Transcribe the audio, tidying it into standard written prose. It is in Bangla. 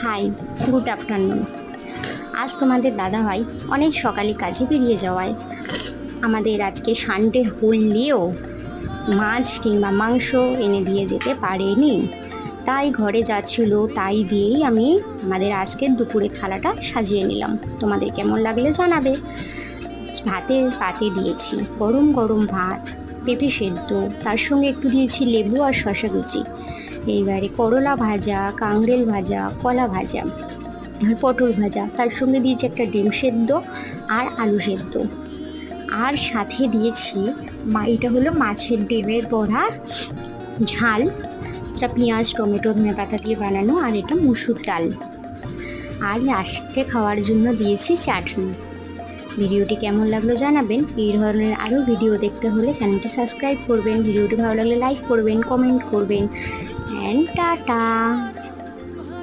High, good afternoon. আজ তোমাদের দাদাভাই অনেক সকালে কাজে বেরিয়ে যাওয়ায় আমাদের আজকে সানডে হলেও মাছ কিংবা মাংস এনে দিয়ে যেতে পারেনি। তাই ঘরে যা ছিল তাই দিয়েই আমি আমাদের আজকের দুপুরের থালাটা সাজিয়ে নিলাম। তোমাদের কেমন লাগলে জানাবে। ভাতের পাতে দিয়েছি গরম গরম ভাত, পেঁপে সেদ্ধ, তার সঙ্গে একটু দিয়েছি লেবু আর শসা কুচি। এইবারে করলা ভাজা, কাঁকরোল ভাজা, কলা ভাজা আর পটল ভাজা, তার সঙ্গে দিয়েছি একটা ডিম সেদ্ধ আর আলু সেদ্ধ। আর সাথে দিয়েছি এটা হলো মাছের ডিমের বড়া ঝাল, এটা পেঁয়াজ টমেটো ধনেপাতা দিয়ে বানানো, আর এটা মুসুর ডাল। আর লাস্টে খাওয়ার জন্য দিয়েছি চাটনি। ভিডিওটি কেমন লাগলো জানাবেন। এই ধরনের আরও ভিডিও দেখতে হলে চ্যানেলটি সাবস্ক্রাইব করবেন। ভিডিওটি ভালো লাগলে লাইক করবেন, কমেন্ট করবেন। And tata.